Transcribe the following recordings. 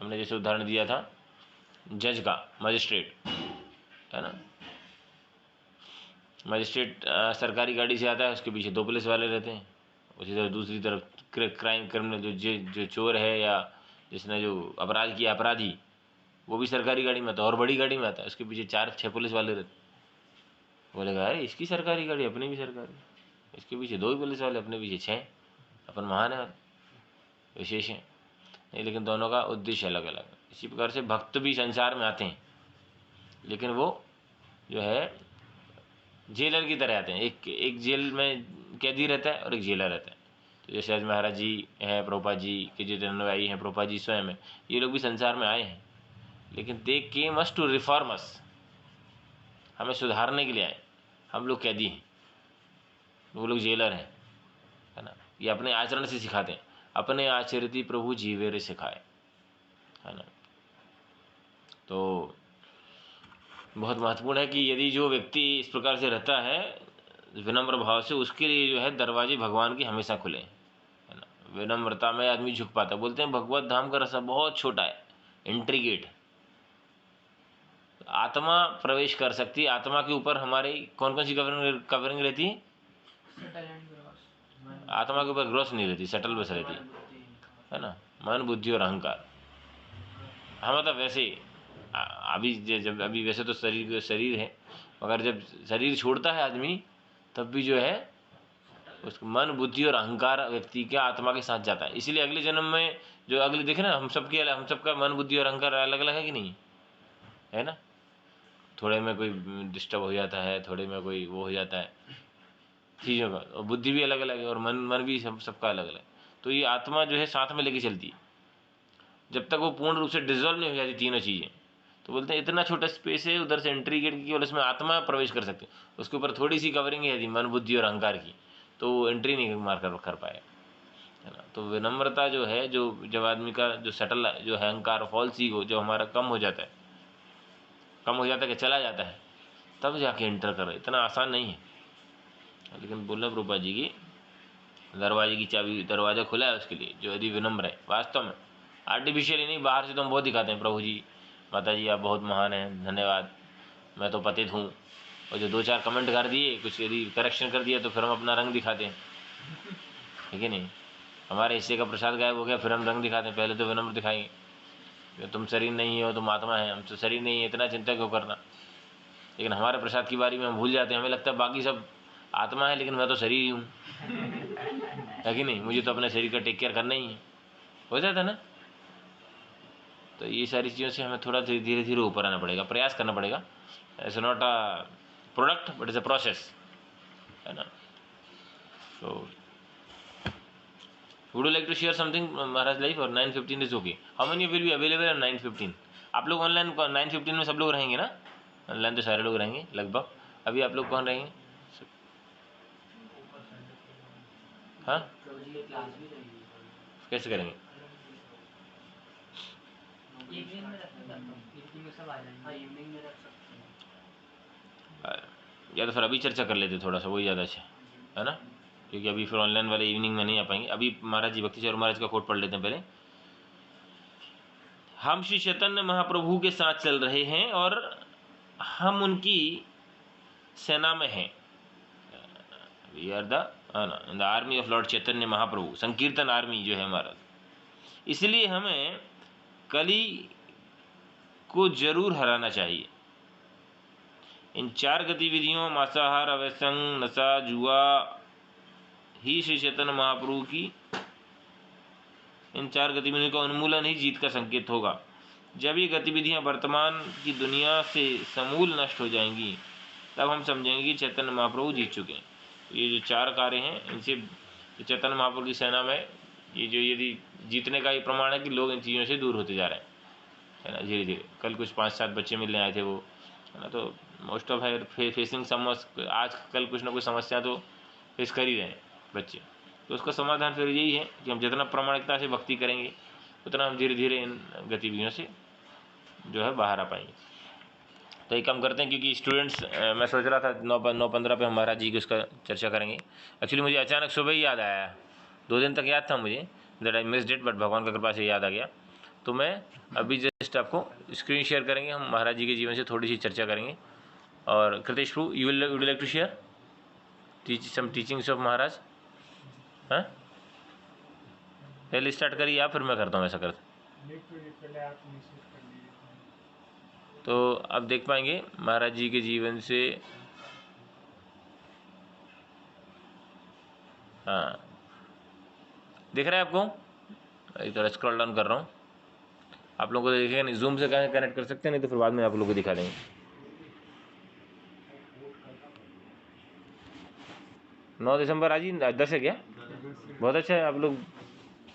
हमने जैसे उदाहरण दिया था जज का, मजिस्ट्रेट है ना, मजिस्ट्रेट सरकारी गाड़ी से आता है, उसके पीछे 2 पुलिस वाले रहते हैं। उसी तरह दूसरी तरफ क्राइम क्रिमिनल जो चोर है या जिसने जो अपराध किया अपराधी, वो भी सरकारी गाड़ी में आता है और बड़ी गाड़ी में आता है, उसके पीछे 4-6 पुलिस वाले रहते। बोलेगा अरे इसकी सरकारी गाड़ी, अपनी भी सरकारी, इसके पीछे 2 ही पुलिस वाले, अपने पीछे 6, अपन महान है, विशेष है नहीं। लेकिन दोनों का उद्देश्य अलग अलग है। इसी प्रकार से भक्त भी संसार में आते हैं, लेकिन वो जो है जेलर की तरह आते हैं। एक जेल में कैदी रहता है और एक जेलर रहता है। तो जैसे आज महाराज जी हैं, प्रभुपाद जी के जो अनुयायी हैं, प्रभुपाद जी स्वयं हैं, ये लोग भी संसार में आए हैं, लेकिन दे केम अस टू रिफॉर्म अस, हमें सुधारने के लिए आए। हम लोग कैदी हैं, वो लोग जेलर हैं, है ना। ये अपने आचरण से सिखाते हैं, अपने आचरिति प्रभु जीवेरे सिखाए, है ना। तो बहुत महत्वपूर्ण है कि यदि जो व्यक्ति इस प्रकार से रहता है विनम्र भाव से, उसके लिए जो है दरवाजे भगवान के हमेशा खुले, है ना। विनम्रता में आदमी झुक पाता है। बोलते हैं भगवत धाम का रास्ता बहुत छोटा है, एंट्री गेट। आत्मा प्रवेश कर सकती है, आत्मा के ऊपर हमारी कौन कौन सी कवरिंग रहती है? आत्मा के ऊपर ग्रॉस नहीं रहती, सटल बस रहती है ना, मन बुद्धि और अहंकार। हाँ मतलब वैसे अभी जब अभी वैसे तो शरीर है, मगर जब शरीर छोड़ता है आदमी, तब भी जो है उसको मन बुद्धि और अहंकार व्यक्ति के आत्मा के साथ जाता है। इसीलिए अगले जन्म में जो अगले देखे ना, हम सबका मन बुद्धि और अहंकार अलग अलग है कि नहीं है ना। थोड़े में कोई डिस्टर्ब हो जाता है, थोड़े में कोई वो हो जाता है चीज़ों का, और बुद्धि भी अलग अलग है और मन भी सबका अलग अलग। तो ये आत्मा जो है साथ में लेके चलती है, जब तक वो पूर्ण रूप से डिजोल्व नहीं हो जाती तीनों चीज़ें। तो बोलते हैं इतना छोटा स्पेस है, उधर से एंट्री गेट की केवल उसमें आत्मा प्रवेश कर सकते, उसके ऊपर थोड़ी सी कवरिंग है यदि मन बुद्धि और अहंकार की, तो वो एंट्री नहीं मार कर पाएगा, है ना। तो विनम्रता जो है, जो जब आदमी का जो सटल जो है अहंकार, फॉल्स ईगो जो हमारा कम हो जाता है कि चला जाता है, तब जाके एंटर कर। इतना आसान नहीं है, लेकिन बोलना प्रभुपाद जी की दरवाजे की चाबी, दरवाज़ा खुला है उसके लिए जो यदि विनम्र है वास्तव में, आर्टिफिशियली नहीं। बाहर से तो हम बहुत दिखाते हैं, प्रभु जी माता जी आप बहुत महान हैं, धन्यवाद, मैं तो पतित हूँ, और जो 2-4 कमेंट कर दिए, कुछ यदि करेक्शन कर दिया, तो फिर हम अपना रंग दिखाते हैं, ठीक है नहीं। हमारे हिस्से का प्रसाद गायब हो गया, फिर हम रंग दिखाते हैं। पहले तो विनम्र दिखाएंगे, तुम शरीर नहीं हो, तुम आत्मा है, हम तो शरीर नहीं है, इतना चिंता क्यों करना। लेकिन हमारे प्रसाद की बारी में हम भूल जाते हैं, हमें लगता है बाकी सब आत्मा है, लेकिन मैं तो शरीर ही हूँ, है कि नहीं। मुझे तो अपने शरीर का टेक केयर करना ही है, हो जाता है ना। तो ये सारी चीज़ों से हमें थोड़ा धीरे धीरे ऊपर आना पड़ेगा, प्रयास करना पड़ेगा। It's not a product but it's a process, है ना। So would you like to share something Maharaj life, और 9:15 is okay. How many will be available on 9:15? आप लोग ऑनलाइन 9:15 में सब लोग रहेंगे ना? ऑनलाइन तो सारे लोग रहेंगे लगभग। अभी आप लोग कौन रहेंगे? हाँ कैसे करेंगे? या तो फिर अभी चर्चा कर लेते थोड़ा सा, वही ज़्यादा अच्छा है ना, क्योंकि अभी फिर ऑनलाइन वाले इवनिंग में नहीं आ पाएंगे। अभी महाराज जी भक्ति चौर महाराज का कोट पढ़ लेते हैं पहले। हम श्री चैतन्य महाप्रभु के साथ चल रहे हैं और हम उनकी सेना में हैं। We are the in the army of lord Chaitanya Mahaprabhu, sankirtan army जो है हमारा। इसलिए हमें कली को जरूर हराना चाहिए। इन 4 गतिविधियों मांसाहार, अवैसंग, नशा, जुआ ही श्री चैतन्य महाप्रभु की, इन 4 गतिविधियों का उन्मूलन ही जीत का संकेत होगा। जब ये गतिविधियां वर्तमान की दुनिया से समूल नष्ट हो जाएंगी, तब हम समझेंगे कि चैतन्य महाप्रभु जीत चुके हैं। ये जो 4 कार्य हैं, इनसे चैतन्य महाप्रभु की सेना में ये जो यदि जीतने का ये प्रमाण है कि लोग इन चीज़ों से दूर होते जा रहे हैं, है ना, धीरे धीरे। कल कुछ 5-7 बच्चे मिलने आए थे वो, है ना, तो मोस्ट ऑफ है फेसिंग आज कल कुछ ना कुछ समस्या तो फेस कर ही रहे हैं बच्चे। तो उसका समाधान फिर यही है कि हम जितना प्रामाणिकता से भक्ति करेंगे, उतना हम धीरे धीरे इन गतिविधियों से जो है बाहर आ पाएंगे। तो एक काम करते हैं, क्योंकि स्टूडेंट्स, मैं सोच रहा था 9:15 पे हम महाराज जी की उसका चर्चा करेंगे। एक्चुअली मुझे अचानक सुबह ही याद आया, 2 दिन तक याद था मुझे that I missed it, but भगवान की कृपा से याद आ गया। तो मैं अभी जस्ट आपको स्क्रीन शेयर करेंगे, हम महाराज जी के जीवन से थोड़ी सी चर्चा करेंगे। और Kritesh Prabhu, you would like to share some teachings of Maharaj? हाँ, पहले स्टार्ट करिए आप, फिर मैं करता हूँ ऐसा करता। तो अब देख पाएंगे महाराज जी के जीवन से। हाँ, दिख रहा है आपको? एक थोड़ा स्क्रॉल डाउन कर रहा हूँ, आप लोगों को देखेगा नहीं। जूम से कनेक्ट कर सकते हैं, नहीं तो फिर बाद में आप लोगों को दिखा देंगे। 9 दिसंबर आज ही 10 है क्या? बहुत अच्छा है, आप लोग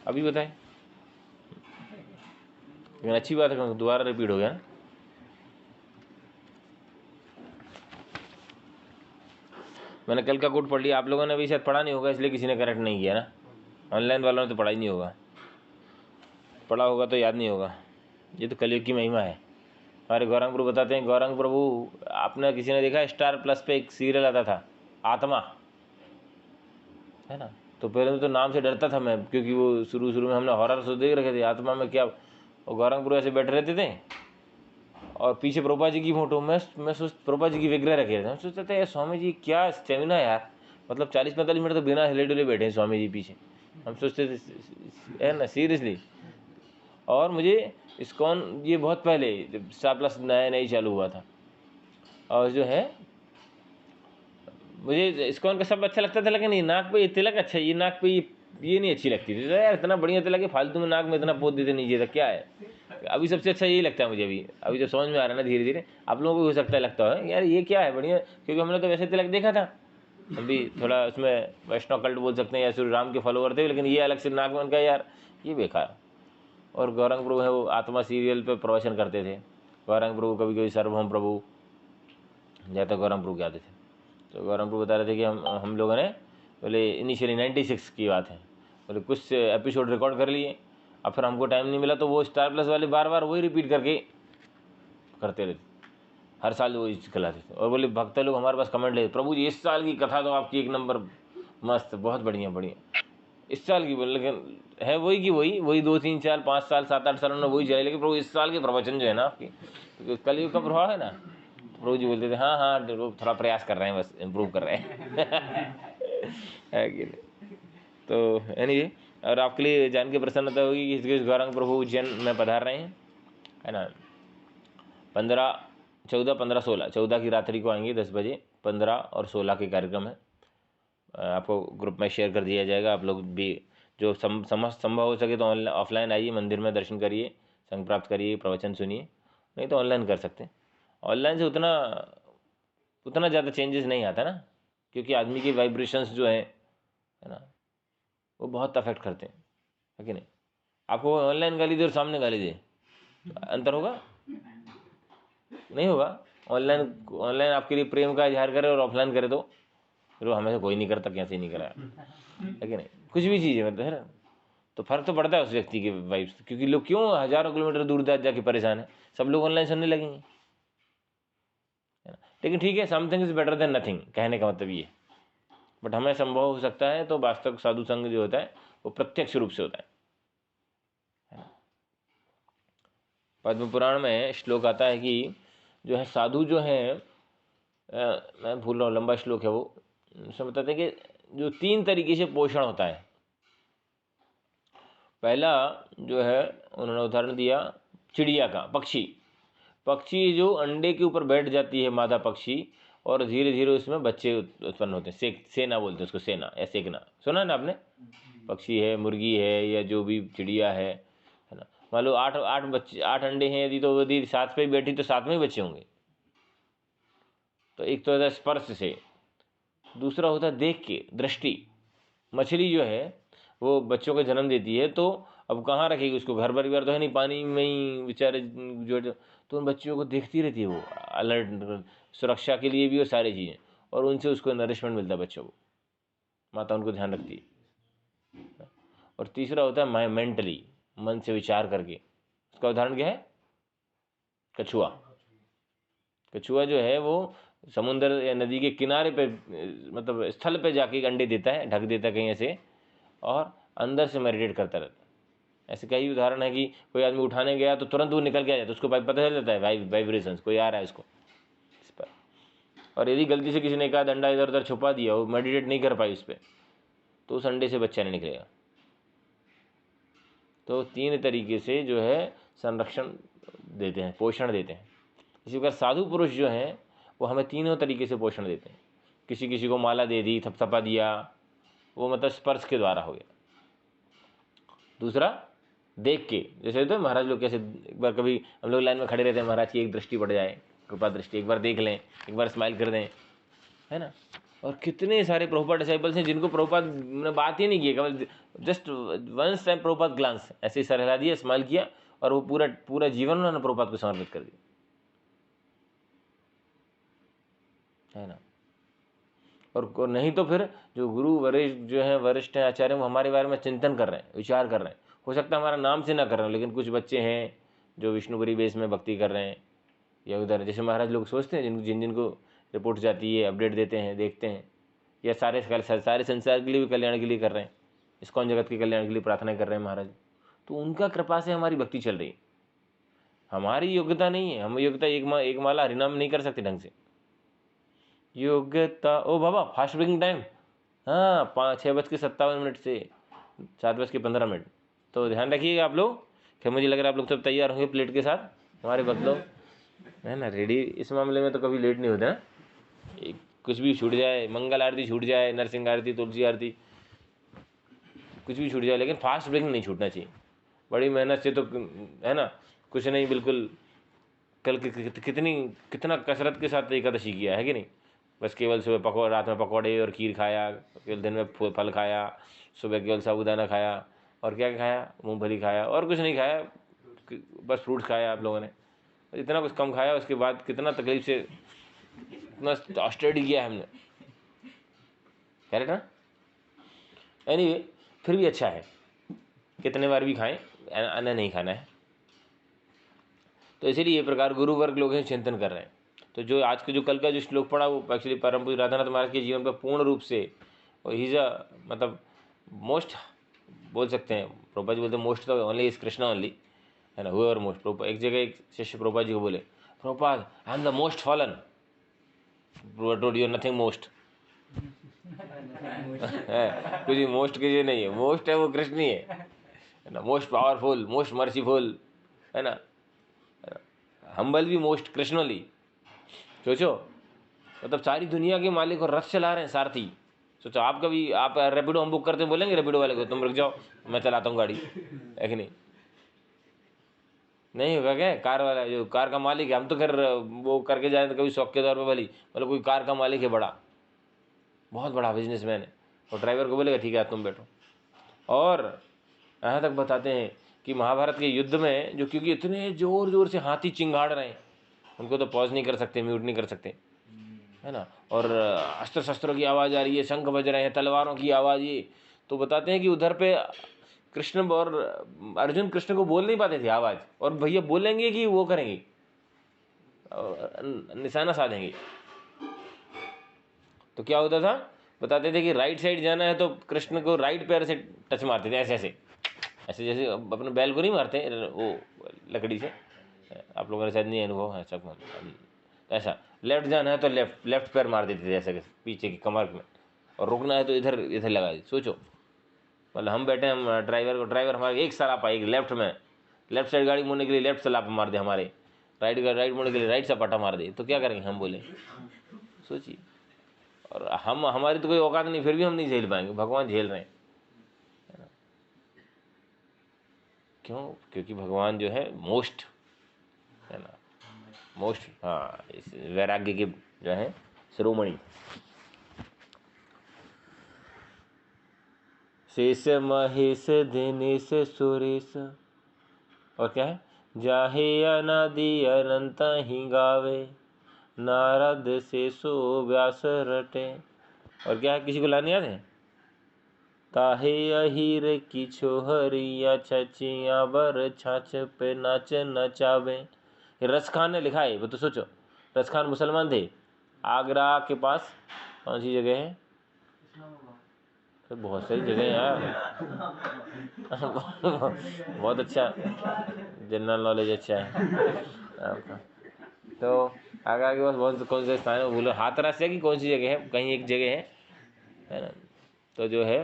अभी बताएं। लेकिन अच्छी बात है, दोबारा रिपीट हो गया ना। मैंने कल का कोड पढ़ लिया, आप लोगों ने भी शायद पढ़ा नहीं होगा, इसलिए किसी ने करेक्ट नहीं किया ना। ऑनलाइन वालों ने तो पढ़ा ही नहीं होगा, पढ़ा होगा तो याद नहीं होगा। ये तो कलयुग की महिमा है। हमारे गौरंग प्रभु बताते हैं, गौरंग प्रभु, आपने किसी ने देखा स्टार प्लस पे एक सीरियल आता था आत्मा, है ना? तो पहले तो नाम से डरता था मैं, क्योंकि वो शुरू में हमने हॉरर शो देख रखे थे। आत्मा में क्या, वो गौरंग प्रभु ऐसे बैठे रहते थे और पीछे प्रभुपा जी की फोटो। मैं प्रभुपा जी की विग्रह रखे थे। हम सोचते थे स्वामी जी क्या स्टेमिना यार, मतलब 40-45 मिनट तो बिना हिले डुले बैठे हैं स्वामी जी पीछे। हम सोचते थे, है ना, सीरियसली। और मुझे इस्कॉन ये बहुत पहले जब स्टार प्लस नया चालू हुआ था, और जो है मुझे इस्कॉन का सब अच्छा लगता था, लेकिन ये नाक पे ये तिलक अच्छा, ये नाक पे ये नहीं अच्छी लगती थी। तो यार इतना बढ़िया तिलक है, फालतू में नाक में इतना पोत देते नीचे तक, क्या है? अभी सबसे अच्छा यही लगता है मुझे। अभी जब समझ में आ रहा है ना धीरे धीरे, आप लोगों को भी हो सकता है लगता है यार ये क्या है बढ़िया, क्योंकि हमने तो वैसे तिलक देखा था। अभी थोड़ा उसमें वैष्णव कल्ट बोल सकते हैं या श्री राम के फॉलोवर थे, लेकिन ये अलग से नाक में उनका, यार ये बेकार। और गौरंग प्रभु है, वो आत्मा सीरियल पे प्रवचन करते थे। गौरंग प्रभु कभी कभी सर्वभौम प्रभु, या तो गौरंग प्रभु के आते थे। तो गौरंग प्रभु बता रहे थे कि हम लोगों ने बोले इनिशियली 96 की बात है, बोले कुछ एपिसोड रिकॉर्ड कर लिए, अब फिर हमको टाइम नहीं मिला, तो वो स्टार प्लस वाले बार बार वही रिपीट करके करते रहते, हर साल वही खिलाते थे। और बोले भक्त लोग हमारे पास कमेंट ले, प्रभु जी इस साल की कथा तो आपकी एक नंबर, मस्त, बहुत बढ़िया बढ़िया। इस साल की बोले, लेकिन है वही की वही 2, 3, 4, 5 साल 7, 8 सालों में वही चले, लेकिन प्रभु इस साल के प्रवचन जो है ना आपकी, तो कलयुग का प्रभाव है ना। प्रभु जी बोलते थे हाँ हाँ थोड़ा प्रयास कर रहे हैं, बस इम्प्रूव कर रहे हैं। है कि नहीं? तो एनीवे, और आपके लिए जान के प्रसन्नता होगी कि गौरंग प्रभु उज्जैन में पधार रहे हैं, है ना। 15, 14, 15, 16, 14 की रात्रि को आएंगे 10 बजे, 15 और 16 के कार्यक्रम है। आपको ग्रुप में शेयर कर दिया जाएगा। आप लोग भी जो संभव हो सके तो ऑफलाइन आइए, मंदिर में दर्शन करिए, संग प्राप्त करिए, प्रवचन सुनिए, नहीं तो ऑनलाइन कर सकते हैं। ऑनलाइन से उतना ज़्यादा चेंजेस नहीं आता ना, क्योंकि आदमी की वाइब्रेशंस जो है ना, वो बहुत अफेक्ट करते हैं, है कि नहीं? आपको ऑनलाइन गाली दे और सामने गाली दे, अंतर होगा? नहीं होगा। ऑनलाइन आपके लिए प्रेम का इजहार करे और ऑफलाइन करे तो फिर वो हमेशा कोई नहीं करता, कैसे नहीं करा, है कि नहीं? कुछ भी चीज़ है मतलब, है ना, तो फर्क तो पड़ता है उस व्यक्ति के वाइब्स, क्योंकि लोग क्यों हज़ारों किलोमीटर दूर जाके परेशान है, सब लोग ऑनलाइन सुनने लगेंगे, है ना। लेकिन ठीक है, something is better than nothing, कहने का मतलब ये। बट हमें संभव हो सकता है तो वास्तव साधु संग जो होता है वो प्रत्यक्ष रूप से होता है ना। पद्म पुराण में श्लोक आता है कि जो है साधु जो है, मैं भूल रहा हूँ, लंबा श्लोक है वो, उसमें बताते हैं कि जो 3 तरीके से पोषण होता है। पहला जो है उन्होंने उदाहरण दिया चिड़िया का, पक्षी जो अंडे के ऊपर बैठ जाती है मादा पक्षी, और धीरे धीरे उसमें बच्चे उत्पन्न होते हैं। सेना बोलते हैं उसको, सेना या सेकना, सुना है ना आपने? पक्षी है, मुर्गी है, या जो भी चिड़िया है ना। मान लो 8 बच्चे, 8 अंडे हैं यदि, तो यदि 7 पे बैठी तो 7 में ही बच्चे होंगे। तो एक तो होता है स्पर्श से, दूसरा होता है देख के, दृष्टि। मछली जो है वो बच्चों को जन्म देती है, तो अब कहाँ रखेगी उसको, घर परिवार तो है नहीं, पानी में ही बेचारे जो, तो उन बच्चों को देखती रहती है वो, अलर्ट, सुरक्षा के लिए भी, वो सारी चीज़ें, और उनसे उसको नरिशमेंट मिलता है बच्चों को, माता उनको ध्यान रखती है। और तीसरा होता है मेंटली, मन से विचार करके। उसका उदाहरण क्या है? कछुआ जो है वो समुद्र या नदी के किनारे पे, मतलब स्थल पे जाके अंडे देता है, ढक देता है कहीं ऐसे, और अंदर से मेडिटेट करता रहता है। ऐसे कई उदाहरण है कि कोई आदमी उठाने गया तो तुरंत वो निकल के आ जाता है, उसको पता चल जाता है वाइब्रेशंस कोई आ रहा है उसको इस पर। और यदि गलती से किसी ने कहा डंडा इधर उधर छुपा दिया, वो मेडिटेट नहीं कर पाई उस पर, तो उस अंडे से बच्चा नहीं निकलेगा। तो 3 तरीके से जो है संरक्षण देते हैं, पोषण देते हैं। इसी प्रकार साधु पुरुष जो हैं वो हमें तीनों तरीके से पोषण देते हैं। किसी किसी को माला दे दी, थपथपा दिया, वो मतलब स्पर्श के द्वारा हो गया। दूसरा देख के, जैसे तो महाराज लोग कैसे एक बार कभी हम लोग लाइन में खड़े रहते हैं, महाराज की एक दृष्टि पड़ जाए, कृपा दृष्टि, एक बार देख लें, एक बार स्माइल कर दें, है ना। और कितने सारे प्रभुपाद डिसाइपल्स हैं जिनको प्रभुपाद ने बात ही नहीं की, केवल just once time Prabhupada glance, ऐसे ही सर हिला दिया, स्माइल किया, और वो पूरा पूरा जीवन उन्होंने प्रभुपाद को समर्पित कर दिया, है ना। और नहीं तो फिर जो गुरु वरिष्ठ जो हैं, वरिष्ठ हैं, आचार्य, वो हमारे बारे में चिंतन कर रहे हैं, विचार कर रहे हैं। हो सकता है हमारा नाम से ना कर रहे हैं, लेकिन कुछ बच्चे हैं जो विष्णुपुरी बेस में भक्ति कर रहे हैं, या उधर जैसे महाराज लोग सोचते हैं जिन जिनको रिपोर्ट जाती है, अपडेट देते हैं, देखते हैं, या सारे संसार के लिए भी कल्याण के लिए कर रहे हैं, इस्कॉन जगत के कल्याण के लिए प्रार्थना कर रहे हैं महाराज। तो उनका कृपा से हमारी भक्ति चल रही है। हमारी योग्यता नहीं है, हम योग्यता एक माला हरिनाम नहीं कर सकते ढंग से। योग्यता, ओ बाबा फास्ट ब्रेकिंग टाइम, हाँ 6:57 से 7:15। तो ध्यान रखिएगा आप लोग, फिर मुझे लग रहा है आप लोग सब तैयार होंगे प्लेट के साथ, हमारे बदलो, है ना, रेडी। इस मामले में तो कभी लेट नहीं होता है, कुछ भी छूट जाए, मंगल आरती छूट जाए, नरसिंह आरती, तुलसी आरती, कुछ भी छूट जाए, लेकिन फास्ट ब्रेकिंग नहीं छूटना चाहिए। बड़ी मेहनत से तो, है ना, कुछ नहीं, बिल्कुल कल कितना कसरत के साथ एकादशी किया है कि नहीं। बस केवल सुबह रात में पकौड़े और खीर खाया, केवल दिन में फल खाया, सुबह केवल साबूदाना खाया, और क्या खाया, मूंगफली खाया, और कुछ नहीं खाया, बस फ्रूट्स खाया आप लोगों ने, इतना कुछ कम खाया। उसके बाद कितना तकलीफ से इतना स्टडी किया है हमने, करेक्ट ना। एनीवे, फिर भी अच्छा है, कितने बार भी खाएं, अन्न नहीं खाना है। तो इसीलिए ये प्रकार गुरु वर्ग लोग हैं चिंतन कर रहे हैं। तो जो आज के जो कल का जो श्लोक पढ़ा, वो एक्चुअली परम पूज्य राधानाथ महाराज के जीवन पर पूर्ण रूप से, और ही इज अ मतलब मोस्ट, बोल सकते हैं, प्रभुपाद जी बोलते हैं मोस्ट तो ओनली इज कृष्णा ओनली, है ना, हुएवर मोस्ट। प्रभुपाद एक जगह एक शिष्य प्रभुपाद जी को बोले, Prabhupada I am the most fallen. Prabhupada told you are nothing most. कुछ मोस्ट के लिए नहीं है, मोस्ट है वो कृष्ण ही है ना, मोस्ट पावरफुल, मोस्ट मर्सीफुल, है ना, हम्बल भी मोस्ट कृष्णली। सोचो, मतलब सारी दुनिया के मालिक और रथ चला रहे हैं, सारथी। सोचो आप कभी, आप रैपिडो हम बुक करते हैं, बोलेंगे रैपिडो वाले को तुम रुक जाओ मैं चलाता हूँ गाड़ी, है कि नहीं। नहीं होगा क्या, कार वाला जो कार का मालिक है, हम तो खैर वो करके जाए तो कभी शौक के तौर पर भली, मतलब कोई कार का मालिक है बड़ा, बहुत बड़ा बिजनेसमैन है, और ड्राइवर को बोलेगा ठीक है तुम बैठो। और यहाँ तक बताते हैं कि महाभारत के युद्ध में जो, क्योंकि इतने जोर जोर से हाथी चिंगाड़ रहे हैं, उनको तो पॉज नहीं कर सकते, म्यूट नहीं कर सकते, है ना, और अस्त्र शस्त्रों की आवाज़ आ रही है, शंख बज रहे हैं, तलवारों की आवाज़, ये तो बताते हैं कि उधर पे कृष्ण और अर्जुन कृष्ण को बोल नहीं पाते थे आवाज़, और भैया बोलेंगे कि वो करेंगे, निशाना साधेंगे। तो क्या होता था, बताते थे कि राइट साइड जाना है तो कृष्ण को राइट पैर से टच मारते थे, ऐसे ऐसे ऐसे, जैसे अपने बैल को नहीं मारते वो लकड़ी से, आप लोगों ने शायद नहीं अनुभव है सब, ऐसा। लेफ्ट जाना है तो लेफ्ट पैर मार देते थे ऐसे पीछे की कमर में, और रुकना है तो इधर इधर लगा दी। सोचो, मतलब हम बैठे, हम ड्राइवर हमारे एक सलापा, एक लेफ्ट में, लेफ्ट साइड गाड़ी मोड़ने के लिए लेफ्ट सलापा मार दे, हमारे राइट मोड़ने के लिए राइट सपाटा मार दे, तो क्या करेंगे हम, बोले, सोचिए। और हम, हमारी तो कोई औकात नहीं, फिर भी हम नहीं झेल पाएंगे, भगवान झेल रहे हैं, है ना। क्यों, क्योंकि भगवान जो है मोस्ट, है ना, मोस्ट, हाँ, इस वैराग्य के जो है शिरोमणि। शेष महेश दिनेश सुरेश, और क्या है, जाहे अनादि अनंत ही गावे, नारद शेषो व्यास रटे। और क्या है, किसी को लाने याद है, ताहे अहिर की छोहरिया छचिया बर छाछ पे नाच नचावे। रस खान ने लिखा है, वो तो सोचो, रस खान मुसलमान थे, आगरा के पास कौन सी जगह है, तो बहुत सारी जगह यार। बहुत अच्छा, जनरल नॉलेज अच्छा है आपका। तो आगे आगे बस बहुत कौन से स्थान है बोलो, हाथरस है कि कौन सी जगह है, कहीं एक जगह है ना। तो जो है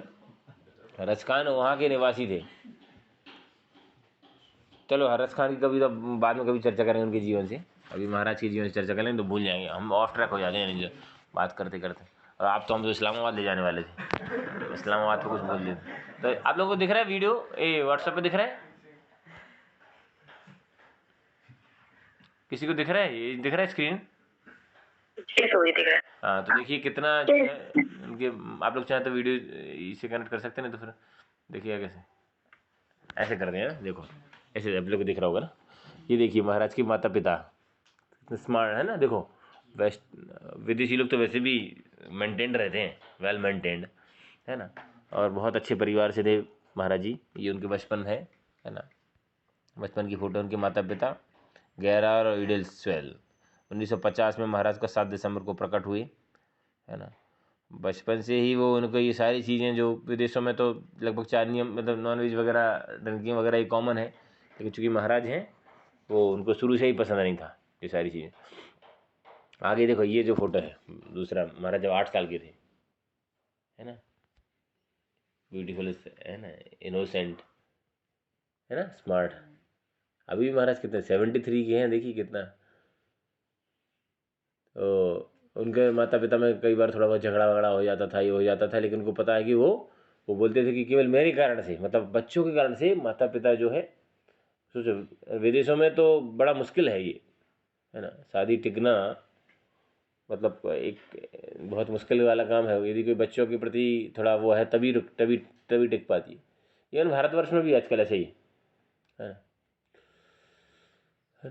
हरस खान वहाँ के निवासी थे। चलो हरस खान की कभी तो बाद में कभी चर्चा करेंगे उनके जीवन से, अभी महाराज के जीवन से चर्चा करेंगे तो भूल जाएंगे हम, ऑफ ट्रैक हो जाते हैं नहीं बात करते करते। और आप तो हम तो इस्लामाबाद ले जाने वाले थे, इस्लामाबाद पे कुछ बोल दिए। तो आप लोगों को दिख रहा है वीडियो, ये व्हाट्सएप पे दिख रहा है, किसी को दिख रहा है, ये दिख रहा है स्क्रीन? हाँ तो देखिए कितना जो है उनके, आप लोग चाहें तो वीडियो इसे कनेक्ट कर सकते हैं, नहीं तो फिर देखिएगा कैसे, ऐसे करते हैं ना, देखो ऐसे आप लोग को दिख रहा होगा ना। ये देखिए महाराज के माता पिता स्मार्ट है ना, देखो वेस्ट विदेशी लोग तो वैसे भी मेंटेन्ड रहते हैं, वेल मेंटेन्ड है ना, और बहुत अच्छे परिवार से थे महाराज जी। ये उनके बचपन है ना, बचपन की फ़ोटो उनके माता पिता गैरा और ईडेल स्वेल 1950 में महाराज का 7 दिसंबर को प्रकट हुए है ना। बचपन से ही वो उनको ये सारी चीज़ें, जो विदेशों में तो लगभग 4 नियम, मतलब नॉनवेज वगैरह ड्रिंकिंग वगैरह ये कॉमन है, लेकिन चूँकि महाराज हैं वो उनको शुरू से ही पसंद नहीं था ये सारी चीज़ें। आगे देखो ये जो फोटो है दूसरा, महाराज जब 8 साल के थे है ना, ब्यूटीफुल है ना, इनोसेंट है ना, स्मार्ट। अभी भी महाराज कितने 73 के हैं, देखिए कितना। तो उनके माता पिता में कई बार थोड़ा बहुत झगड़ा वगड़ा हो जाता था, ये हो जाता था, लेकिन उनको पता है कि वो बोलते थे कि केवल मेरे कारण से, मतलब बच्चों के कारण से माता पिता जो है, सोचो विदेशों में तो बड़ा मुश्किल है ये है ना, शादी टिकना मतलब एक बहुत मुश्किल वाला काम है। यदि कोई बच्चों के प्रति थोड़ा वो है तभी तभी तभी टिक पाती है। इवन भारतवर्ष में भी आजकल ऐसे ही है ना।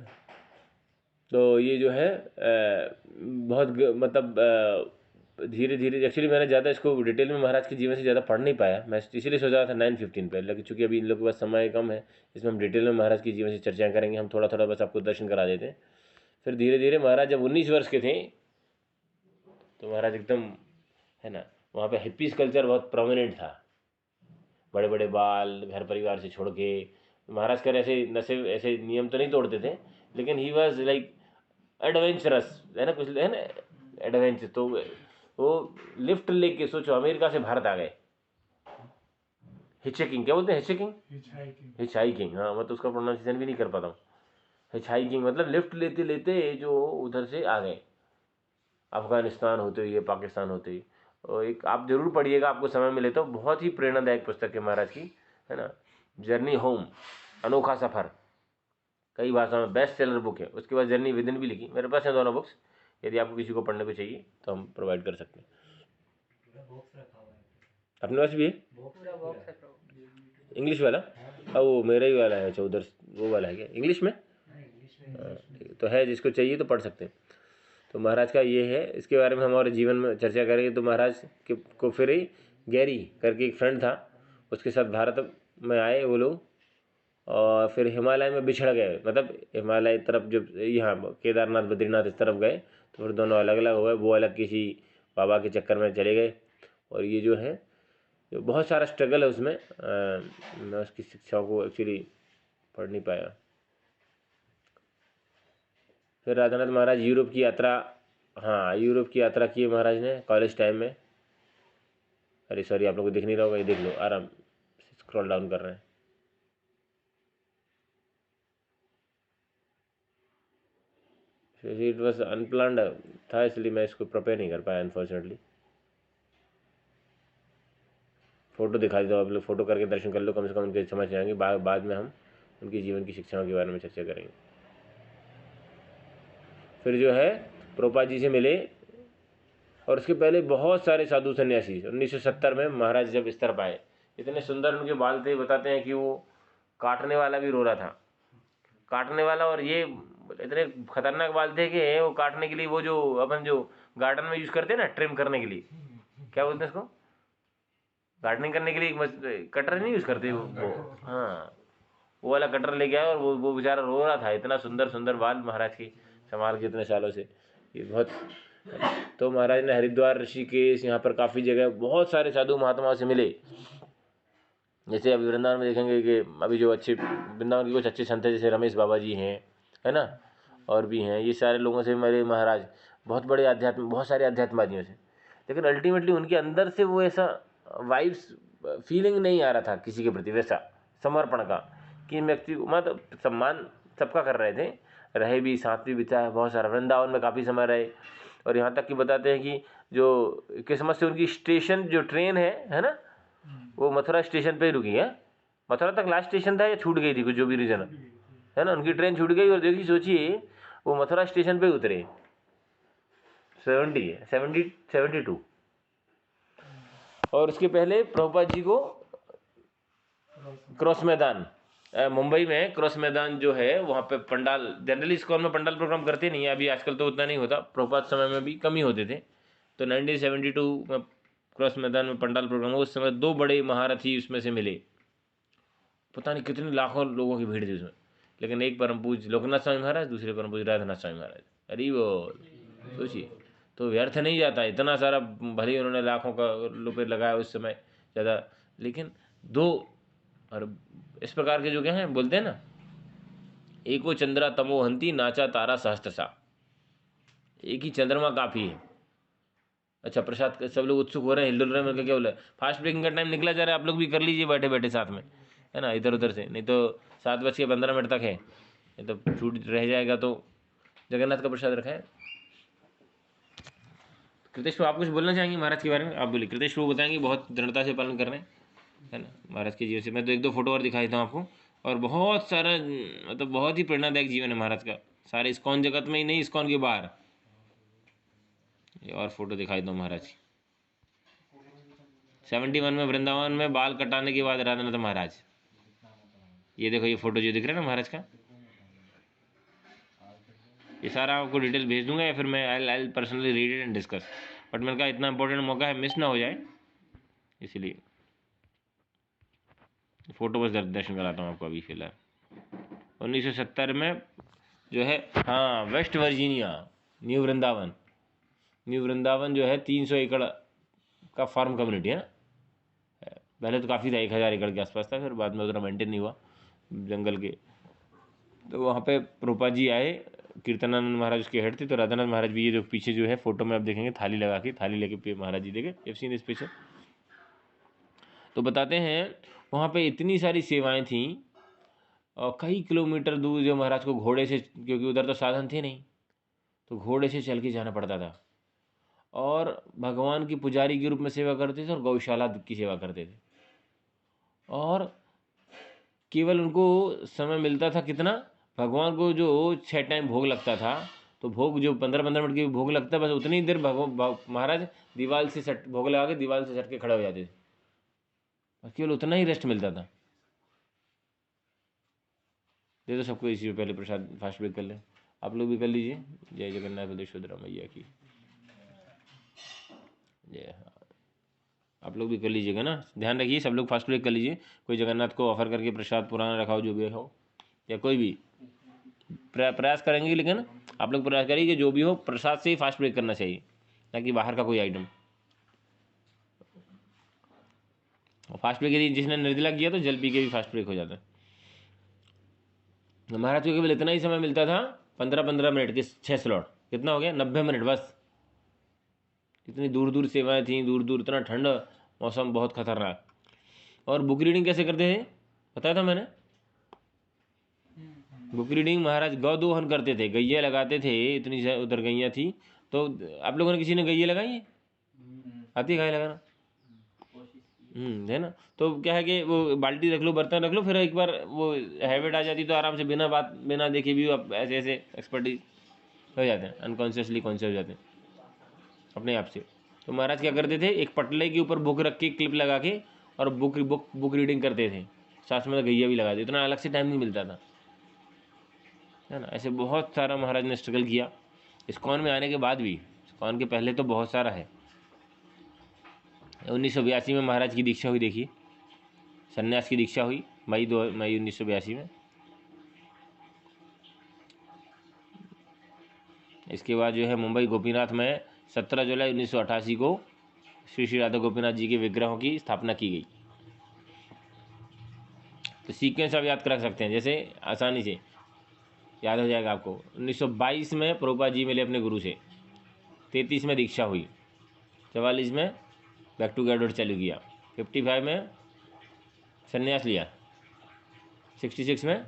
तो ये जो है बहुत मतलब धीरे धीरे, एक्चुअली मैंने ज़्यादा इसको डिटेल में महाराज के जीवन से ज़्यादा पढ़ नहीं पाया, मैं इसीलिए सोचा था 9:15 पे, लेकिन चूँकि अभी इन लोगों के पास समय कम है, इसमें हम डिटेल में महाराज के जीवन से चर्चा करेंगे। हम थोड़ा थोड़ा बस आपको दर्शन करा देते हैं। फिर धीरे धीरे महाराज जब 19 वर्ष के थे तो महाराज एकदम है ना, वहाँ पे हिप्पीज कल्चर बहुत प्रोमिनेंट था, बड़े बड़े बाल, घर परिवार से छोड़ के। महाराज कर ऐसे नशे ऐसे नियम तो नहीं तोड़ते थे, लेकिन ही वॉज लाइक एडवेंचरस है ना, कुछ है ना एडवेंचर। तो वो लिफ्ट लेके सोचो अमेरिका से भारत आ गए, हिचहाइकिंग क्या बोलते हैं, हिचहाइकिंग, हिचहाइकिंग हाँ, मैं तो उसका प्रोनाउंसिएशन भी नहीं कर पाता हूँ। हिचहाइकिंग मतलब लिफ्ट लेते लेते जो उधर से आ गए, अफगानिस्तान होते हुए पाकिस्तान होते हुए। और एक आप जरूर पढ़िएगा, आपको समय मिले तो, बहुत ही प्रेरणादायक पुस्तक है महाराज की है ना, जर्नी होम, अनोखा सफ़र, कई भाषाओं में बेस्ट सेलर बुक है। उसके बाद जर्नी विदिन भी लिखी, मेरे पास है दोनों बुक्स, यदि आपको किसी को पढ़ने को चाहिए तो हम प्रोवाइड कर सकते हैं। अपने पास भी है इंग्लिश वाला? हाँ वो मेरा ही वाला है, 14 वो वाला है क्या इंग्लिश में? ठीक है, तो है, जिसको चाहिए तो पढ़ सकते हैं। तो महाराज का ये है, इसके बारे में हमारे जीवन में चर्चा करेंगे। तो महाराज के को फिर ही गैरी करके एक फ्रेंड था, उसके साथ भारत में आए वो लोग, और फिर हिमालय में बिछड़ गए, मतलब हिमालय तरफ जब यहाँ केदारनाथ बद्रीनाथ इस तरफ गए तो फिर दोनों अलग अलग हो गए, वो अलग किसी बाबा के चक्कर में चले गए। और ये जो है जो बहुत सारा स्ट्रगल है उसमें, मैं उसकी शिक्षाओं को एक्चुअली पढ़ नहीं पाया। फिर राधानाथ महाराज यूरोप की यात्रा, हाँ यूरोप की यात्रा की है महाराज ने कॉलेज टाइम में। अरे सॉरी आप लोग को दिख नहीं रहा होगा, ये देख लो, आराम से स्क्रॉल डाउन कर रहे हैं। इट वॉज अनप्लान्ड था, इसलिए मैं इसको प्रिपेयर नहीं कर पाया अनफॉर्चुनेटली। फ़ोटो दिखा देता हूँ, आप लोग फ़ोटो करके दर्शन कर लो, कम से कम उनके समझ आएंगे। बाद में हम उनके जीवन की शिक्षाओं के बारे में चर्चा करेंगे। फिर जो है प्रभुपाद जी से मिले, और उसके पहले बहुत सारे साधु सन्यासी। 1970 में महाराज जब इस तरफ आए, इतने सुंदर उनके बाल थे, बताते हैं कि वो काटने वाला भी रो रहा था, काटने वाला। और ये इतने खतरनाक बाल थे कि वो काटने के लिए, वो जो अपन जो गार्डन में यूज़ करते हैं ना ट्रिम करने के लिए, क्या बोलते हैं इसको, गार्डनिंग करने के लिए कटर नहीं यूज़ करते वो हाँ, वो वाला कटर लेके आया, और वो बेचारा रो रहा था। इतना सुंदर सुंदर बाल महाराज की संभाल के इतने सालों से, ये बहुत तो महाराज ने हरिद्वार, ऋषिकेश, यहाँ पर काफ़ी जगह बहुत सारे साधु महात्माओं से मिले। जैसे अभी वृंदावन में देखेंगे कि अभी जो अच्छे वृंदावन के कुछ अच्छे संत हैं, जैसे रमेश बाबा जी हैं, है ना, और भी हैं, ये सारे लोगों से मेरे महाराज बहुत बड़े आध्यात्म, बहुत सारे आध्यात्मवादियों से। लेकिन अल्टीमेटली उनके अंदर से वो ऐसा वाइब्स, फीलिंग नहीं आ रहा था किसी के प्रति, वैसा समर्पण का, कि व्यक्ति को मतलब सम्मान सबका कर रहे थे, रहे भी, साथ भी बिताया बहुत सारा, वृंदावन में काफ़ी समय रहे। और यहाँ तक कि बताते हैं कि जो किस्मत से उनकी स्टेशन, जो ट्रेन है ना, वो मथुरा स्टेशन पे ही रुकी है। मथुरा तक लास्ट स्टेशन था या छूट गई थी, कुछ जो भी रीज़न है ना, उनकी ट्रेन छूट गई। और देखिए, सोचिए, वो मथुरा स्टेशन पे उतरे 72। और उसके पहले प्रभुपाद जी को क्रॉस मैदान, मुंबई में क्रॉस मैदान जो है, वहाँ पे पंडाल, जनरली इस्कॉन में पंडाल प्रोग्राम करते नहीं है अभी, आजकल तो उतना नहीं होता, प्रभुपाद समय में भी कम ही होते थे। तो 1972 में क्रॉस मैदान में पंडाल प्रोग्राम हुआ। उस समय 2 बड़े महारथी उसमें से मिले, पता नहीं कितने लाखों लोगों की भीड़ थी उसमें। लेकिन एक परम पूज्य लोकनाथ स्वामी महाराज, दूसरे परम पूज्य राधानाथ स्वामी महाराज, अरे वो सोचिए, तो व्यर्थ नहीं जाता इतना सारा, भले ही उन्होंने लाखों का रुपये लगाया उस समय ज़्यादा, लेकिन 2, और इस प्रकार के जो क्या हैं बोलते हैं ना, एको चंद्रा तमोहंती नाचा तारा सहस्त्रसा, एक ही चंद्रमा काफ़ी है। अच्छा, प्रसाद सब लोग उत्सुक हो रहे हैं, हिल रहे हैं, क्या बोला, फास्ट ब्रेकिंग का टाइम निकला जा रहा है, आप लोग भी कर लीजिए बैठे बैठे साथ में, है ना, इधर उधर से, नहीं तो 7:15 तक है, नहीं तो छूट रह जाएगा। तो जगन्नाथ का प्रसाद रखा है। कृतेश प्रभु, आप कुछ बोलना चाहेंगे महाराज के बारे में? आप बोलिए। कृतेश प्रभु बताएंगे, बहुत दृढ़ता से पालन कर रहे हैं, है ना, महाराज के जीवन से। मैं तो 1-2 फोटो और दिखा देता हूँ आपको, और बहुत सारा, मतलब बहुत ही प्रेरणादायक जीवन है महाराज का, सारे इस्कॉन जगत में ही नहीं, इस्कॉन के बाहर। ये और फोटो दिखाई दो महाराज की। 71 में वृंदावन में बाल कटाने के बाद राधानाथ महाराज, ये देखो, ये फोटो जो दिख रहा है ना महाराज का, ये सारा आपको डिटेल भेज दूंगा, या फिर मैं I personally read it and discuss, but मैंने कहा इतना इंपॉर्टेंट मौका है, मिस ना हो जाए, इसीलिए फ़ोटो बस दर्शन कराता हूँ आपको अभी फिलहाल। 1970 में जो है, हाँ, वेस्ट वर्जीनिया, न्यू वृंदावन जो है 300 एकड़ का फार्म कम्युनिटी है ना, पहले तो काफ़ी था, 1000 एकड़ के आसपास था, फिर बाद में उतना मेंटेन नहीं हुआ जंगल के। तो वहाँ पे प्रभुपाद जी आए, कीर्तनानंद महाराज उसके हेड थे, तो राधानाथ महाराज भी, ये जो पीछे जो है फोटो में आप देखेंगे, थाली लगा के, थाली लेके महाराज जी देखे, यू सीन दिस पिक्चर। तो बताते हैं वहाँ पे इतनी सारी सेवाएं थीं, और कई किलोमीटर दूर जो महाराज को घोड़े से, क्योंकि उधर तो साधन थे नहीं, तो घोड़े से चल के जाना पड़ता था, और भगवान की पुजारी के रूप में सेवा करते थे, और गौशाला की सेवा करते थे, और केवल उनको समय मिलता था कितना, भगवान को जो 6 टाइम भोग लगता था, तो भोग जो 15-15 मिनट के भोग लगता, बस उतनी देर महाराज दीवार से सट भोग लगा के दीवार से सट के खड़े हो जाते थे, केवल उतना ही रेस्ट मिलता था। दे दो सबको इसी पे पहले प्रसाद, फास्ट ब्रेक कर लें, आप लोग भी कर लीजिए। जय जगन्नाथ बलदेव मैया की जय। आप लोग भी कर लीजिएगा ना, ध्यान रखिए, सब लोग फास्ट ब्रेक कर लीजिए। कोई जगन्नाथ को ऑफर करके प्रसाद पुराना रखा हो, जो भी हो, या कोई भी प्रयास करेंगे, लेकिन आप लोग प्रयास करिए कि जो भी हो प्रसाद से ही फास्ट ब्रेक करना चाहिए, ना कि बाहर का कोई आइटम। फास्ट ब्रेक यदि जिसने निर्जला किया तो जल पी के भी फास्ट ब्रेक हो जाता है। महाराज को केवल इतना ही समय मिलता था, 15-15 मिनट के 6 स्लॉट, कितना हो गया, 90 मिनट बस। इतनी दूर दूर सेवाएं थी, दूर दूर, इतना ठंड, मौसम बहुत खतरनाक। और बुक रीडिंग कैसे करते थे बताया था मैंने, बुक रीडिंग महाराज गौ दोहन करते थे, गैया लगाते थे, इतनी उधर गैया थी। तो आप लोगों ने किसी ने गैया लगाई है? आती है गाय लगाना? है ना। तो क्या है कि वो बाल्टी रख लो, बर्तन रख लो, फिर एक बार वो हैबिट आ जाती तो आराम से बिना बात, बिना देखे भी आप ऐसे ऐसे एक्सपर्टीज हो जाते हैं, अनकॉन्शियसली कॉन्शियस हो जाते हैं अपने आप से। तो महाराज क्या करते थे, एक पटले के ऊपर बुक रख के, क्लिप लगा के, और बुक रीडिंग करते थे, साथ में गैया भी लगा दी, इतना अलग से टाइम नहीं मिलता था, है ना। ऐसे बहुत सारा महाराज ने स्ट्रगल किया इस्कॉन में आने के बाद भी, इस्कॉन के पहले तो बहुत सारा है। 1982 में महाराज की दीक्षा हुई, देखिए, सन्यास की दीक्षा हुई मई 1982 में। इसके बाद जो है मुंबई गोपीनाथ में 17 जुलाई 1988 को श्री श्री राधा गोपीनाथ जी के विग्रहों की स्थापना की गई। तो सीक्वेंस आप याद कर सकते हैं, जैसे आसानी से याद हो जाएगा आपको। 1922 में प्रभुपाद जी मिले अपने गुरु से, 33 में दीक्षा हुई, 44 में बैक टू गॉडहुड चालू किया, 55 में संन्यास लिया, 66 में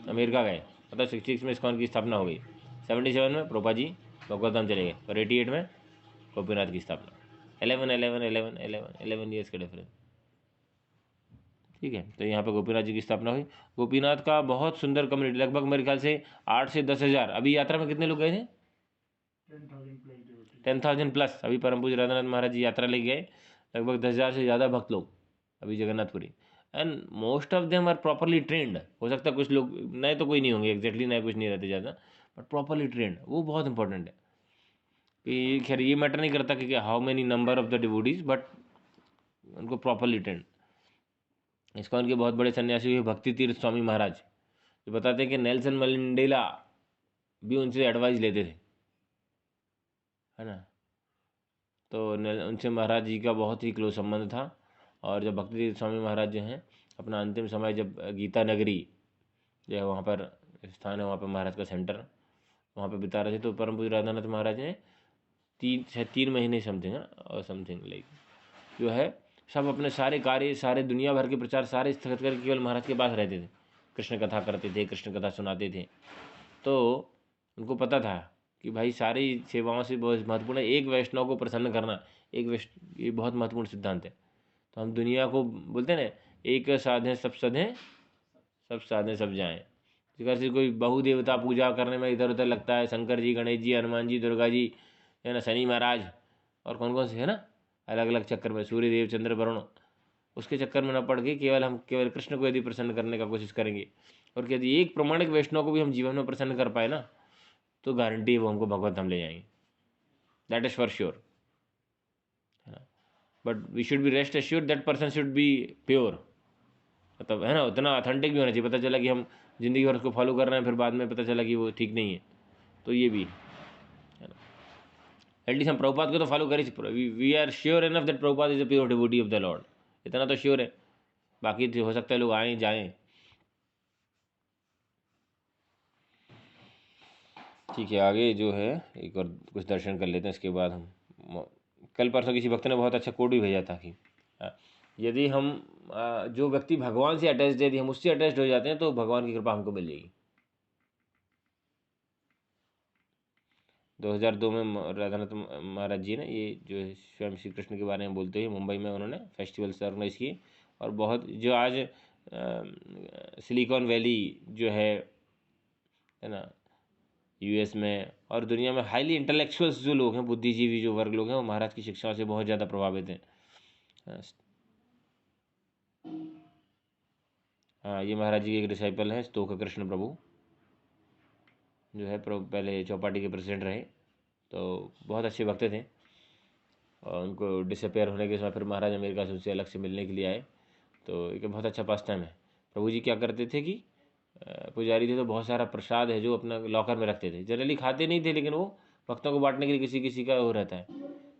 अमेरिका गए, मतलब 66 में इस्कॉन की स्थापना हो गई, 77 में प्रभुपाद जी भगवत धाम चले गए, और 88 में गोपीनाथ की स्थापना। 11 ईयर्स का डिफरेंस, ठीक है। तो यहाँ पे गोपीनाथ जी की स्थापना हुई। गोपीनाथ का बहुत सुंदर कम्युनिटी, लगभग मेरे ख्याल से 8 से 10 हज़ार। अभी यात्रा में कितने लोग गए थे? 10,000 प्लस। अभी परम पूज्य राधानाथ महाराज जी यात्रा ले गए, लगभग 10,000 से ज़्यादा भक्त लोग अभी Jagannathpuri, and most of them are properly trained. हो सकता है कुछ लोग नए तो कोई नहीं होंगे, एग्जैक्टली नए कुछ नहीं रहते ज़्यादा, बट प्रॉपरली ट्रेंड, वो बहुत इंपॉर्टेंट है। कि खैर ये मैटर नहीं करता कि how many number of the devotees, but उनको प्रॉपरली ट्रेंड। इस्कॉन के बहुत बड़े सन्यासी हुए भक्ति तीर्थ स्वामी महाराज, जो बताते हैं कि नेल्सन मंडेला भी उनसे एडवाइस लेते थे, है ना। तो उनसे महाराज जी का बहुत ही क्लोज संबंध था। और जब भक्ति तीर्थ स्वामी महाराज जो हैं अपना अंतिम समय, जब गीता नगरी जो है वहाँ पर स्थान है, वहाँ पर महाराज का सेंटर, वहाँ पर बिता रहे थे, तो परम पूज्य राधानाथ महाराज ने 3 महीने समथिंग और समथिंग लाइक जो है सब अपने सारे कार्य, सारे दुनिया भर के प्रचार सारे स्थगित करके केवल महाराज के पास रहते थे, कृष्ण कथा करते थे, कृष्ण कथा सुनाते थे। तो उनको पता था कि भाई सारी सेवाओं से बहुत महत्वपूर्ण है एक वैष्णव को प्रसन्न करना, ये बहुत महत्वपूर्ण सिद्धांत है। तो हम दुनिया को बोलते हैं ना, एक साधें सब सधें, सब साधें सब जाएं। जिस से कोई बहुदेवता पूजा करने में इधर उधर लगता है, शंकर जी, गणेश जी, हनुमान जी, दुर्गा जी, है ना, शनि महाराज, और कौन कौन से है ना, अलग अलग चक्कर में, सूर्यदेव, चंद्र, वरुण, उसके चक्कर में न पड़ के हम केवल कृष्ण को यदि प्रसन्न करने का कोशिश करेंगे, और यदि एक प्रमाणिक वैष्णव को भी हम जीवन में प्रसन्न कर पाए ना, तो गारंटी है वो हमको भगवत धाम ले जाएंगे, दैट इज फॉर श्योर, है ना। But we should be rest assured that person should be pure, मतलब है ना, उतना ऑथेंटिक भी होना चाहिए। पता चला कि हम जिंदगी भर उसको फॉलो कर रहे हैं, फिर बाद में पता चला कि वो ठीक नहीं है, तो ये भी है ना। एटलीस्ट हम प्रभुपाद को तो फॉलो करें, we are sure enough that Prabhupada is a pure devotee of the Lord, इतना तो श्योर है। बाकी तो हो सकता है लोग आए जाएं, ठीक है। आगे जो है एक और कुछ दर्शन कर लेते हैं, इसके बाद हम कल परसों किसी भक्त ने बहुत अच्छा कोड भी भेजा था कि यदि हम जो व्यक्ति भगवान से अटैच्ड है, यदि हम उससे अटैच्ड हो जाते हैं तो भगवान की कृपा हमको मिल जाएगी। 2002 में राधानाथ महाराज जी ने ये जो है स्वयं श्री कृष्ण के बारे में बोलते हुए मुंबई में उन्होंने फेस्टिवल्स ऑर्गेनाइज किए, और बहुत जो आज सिलिकॉन वैली जो है ना, यूएस में और दुनिया में हाईली इंटेलेक्चुअल्स जो लोग हैं, बुद्धिजीवी जो वर्ग लोग हैं, वो महाराज की शिक्षाओं से बहुत ज़्यादा प्रभावित हैं। हाँ, ये महाराज जी के एक डिसाइपल हैं, स्तोक कृष्ण प्रभु, जो है पहले चौपाटी के प्रेसिडेंट रहे, तो बहुत अच्छे भक्त थे। और उनको डिसअपेयर होने के समय फिर महाराज अमेरिका से उनसे अलग से मिलने के लिए आए। तो एक बहुत अच्छा पास टाइम है। प्रभु जी क्या करते थे कि पुजारी थे तो बहुत सारा प्रसाद है जो अपना लॉकर में रखते थे, जनरली खाते नहीं थे, लेकिन वो भक्तों को बांटने के लिए किसी किसी का वो रहता है।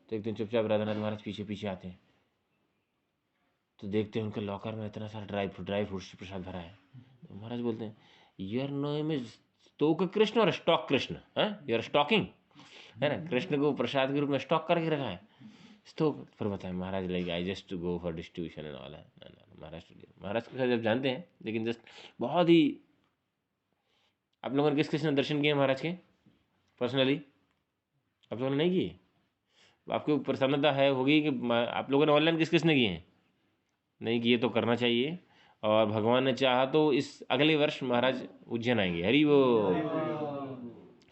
तो एक दिन चुपचाप राधानाथ महाराज पीछे पीछे आते हैं, तो देखते हैं उनके लॉकर में इतना सारा ड्राई फ्रूट्स से प्रसाद भरा है। तो महाराज बोलते हैं, योर नेम इज स्तोक कृष्ण और स्टॉक कृष्ण, है यू आर स्टॉकिंग, है ना, कृष्ण को प्रसाद के रूप में स्टॉक करके रखा है। स्तोक फिर बताएं Maharaj like I just to go for distribution and all है। महाराज को जब जानते हैं, लेकिन जस्ट बहुत ही, आप लोगों ने किस किस ने दर्शन किए महाराज के पर्सनली? आप लोगों ने नहीं किए? आपको प्रसन्नता है होगी कि आप लोगों ने ऑनलाइन किस किस ने किए हैं? नहीं किए तो करना चाहिए, और भगवान ने चाहा तो इस अगले वर्ष महाराज उज्जैन आएंगे। हरी वो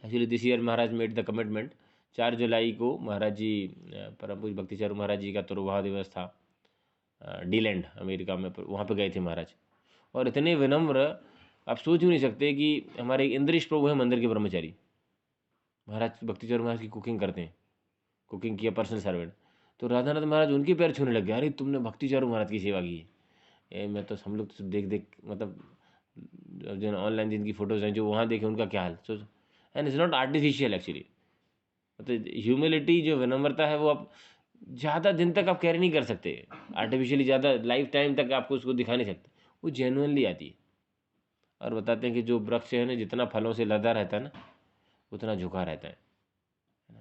actually this year Maharaj made the commitment. 4 जुलाई को महाराज जी, परम पूज्य भक्ति चारू महाराज जी का तिरुभाव दिवस था डीलैंड अमेरिका में, वहाँ पे गए थे महाराज, और इतने विनम्र, आप सोच भी नहीं सकते कि हमारे इंद्रेश प्रभु है मंदिर के ब्रह्मचारी, महाराज भक्ति चारू महाराज की कुकिंग करते हैं, कुकिंग किया पर्सनल सर्वेंट। तो राधानाथ महाराज उनके पैर छूने लग गए, अरे तुमने भक्ति चारू महाराज की सेवा की है। मैं तो, हम लोग तो सब देख देख, मतलब जो ऑनलाइन जिनकी फ़ोटोज़ हैं जो वहाँ देखे उनका क्या हाल, सोच। And it's not artificial actually, तो ह्यूमिलिटी जो विनम्रता है वो आप ज़्यादा दिन तक आप कैरी नहीं कर सकते, आर्टिफिशियली ज़्यादा लाइफ टाइम तक आपको उसको दिखा नहीं सकते, वो जेन्युइनली आती है। और बताते हैं कि जो वृक्ष है ना, जितना फलों से लदा रहता है ना, उतना झुका रहता है ना।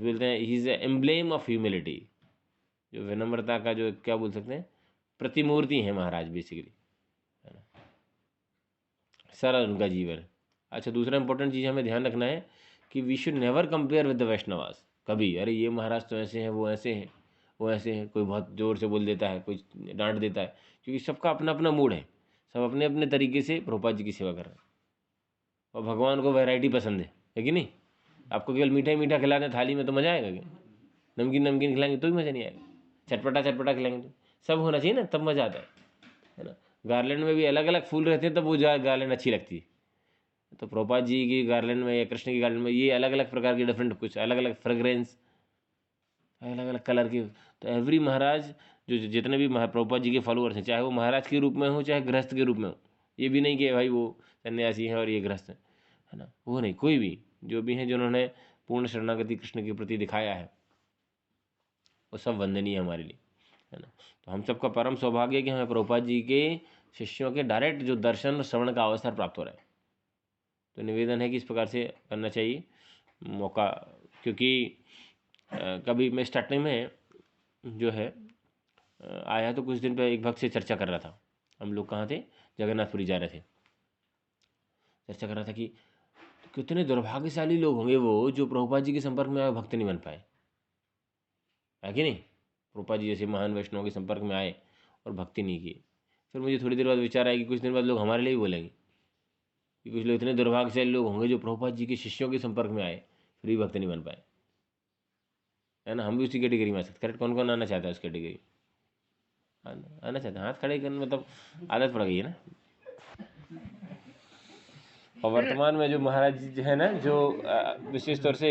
बोलते हैं he is a emblem of humility, जो विनम्रता का जो क्या बोल सकते हैं, प्रतिमूर्ति है महाराज बेसिकली, है ना। सरल उनका जीवन। अच्छा, दूसरा इंपॉर्टेंट चीज़ हमें ध्यान रखना है कि we should never compare with the Vaishnavas. कभी अरे ये महाराज तो ऐसे हैं, वो ऐसे हैं, वो ऐसे हैं, कोई बहुत ज़ोर से बोल देता है, कोई डांट देता है, क्योंकि सबका अपना अपना मूड है, सब अपने अपने तरीके से प्रभुपाद जी की सेवा कर रहे हैं। और भगवान को वैरायटी पसंद है कि नहीं। आपको केवल मीठा ही मीठा खिला दें थाली में तो मज़ा आएगा क्या? नमकीन नमकीन खिलाएंगे तो भी मज़ा नहीं आएगा, चटपटा चटपटा खिलाएंगे तो सब होना चाहिए ना, तब मज़ा आता है ना। गार्लैंड में भी अलग अलग फूल रहते हैं, तब वो गार्लैंड अच्छी लगती है। तो प्रभुपाद जी की गार्लैंड में या कृष्ण की गार्लैंड में ये अलग अलग प्रकार की डिफरेंट, कुछ अलग अलग फ्रेग्रेंस, अलग अलग कलर की। तो एवरी महाराज जो जितने भी प्रभुपाद जी के फॉलोअर्स हैं, चाहे वो महाराज के रूप में हो चाहे गृहस्थ के रूप में हो, ये भी नहीं कि भाई वो सन्यासी हैं और ये गृहस्थ है ना, वो नहीं, कोई भी जो भी हैं जिन्होंने पूर्ण शरणागति कृष्ण के प्रति दिखाया है, वो सब वंदनीय है हमारे लिए, है ना। तो हम सबका परम सौभाग्य है कि हमें प्रभुपाद जी के शिष्यों के डायरेक्ट जो दर्शन और श्रवण का अवसर प्राप्त हो रहा है। तो निवेदन है कि इस प्रकार से करना चाहिए मौका, क्योंकि कभी मैं स्टार्टिंग में जो है आया तो कुछ दिन पहले एक भक्त से चर्चा कर रहा था, हम लोग कहाँ थे, जगन्नाथपुरी जा रहे थे, चर्चा कर रहा था कि कितने दुर्भाग्यशाली लोग होंगे वो जो प्रभुपाद जी के संपर्क में आए, भक्त नहीं बन पाए, है कि नहीं। प्रभुपाद जी जैसे महान वैष्णव के संपर्क में आए और भक्ति नहीं की। फिर मुझे थोड़ी देर बाद विचार आया कि कुछ दिन बाद लोग हमारे लिए ही बोलेंगे कि कुछ लोग इतने दुर्भाग्यशाली लोग होंगे जो प्रभुपाद जी के शिष्यों के संपर्क में आए फिर भी भक्त नहीं बन पाए, है ना। हम भी उसी कैटेगरी में आ सकते, करेक्ट। कौन कौन आना चाहता है उस कैटेगरी, आना चाहता है, हाथ खड़े करने मतलब आदत पड़ गई है ना। और वर्तमान में जो महाराज जी जो है ना, जो विशेष तौर से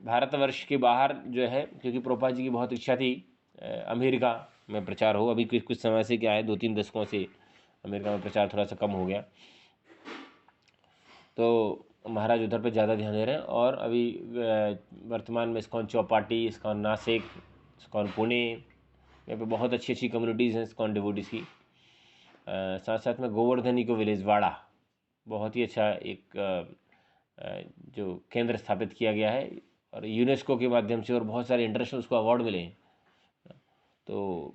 भारतवर्ष के बाहर जो है, क्योंकि प्रभुपाद जी की बहुत इच्छा थी अमेरिका में प्रचार हो। अभी कुछ समय से क्या है, 2-3 दशकों से अमेरिका में प्रचार थोड़ा सा कम हो गया, तो महाराज उधर पे ज़्यादा ध्यान दे रहे हैं। और अभी वर्तमान में ISKCON Chowpatty, ISKCON Nashik, ISKCON Pune, यहाँ पे बहुत अच्छी अच्छी कम्युनिटीज़ हैं इस्कॉन डिवोटीज़ की। साथ साथ में गोवर्धन इको विलेज वाड़ा, बहुत ही अच्छा एक जो केंद्र स्थापित किया गया है और यूनेस्को के माध्यम से, और बहुत सारे इंटरनेशनल उसको अवार्ड मिले हैं। तो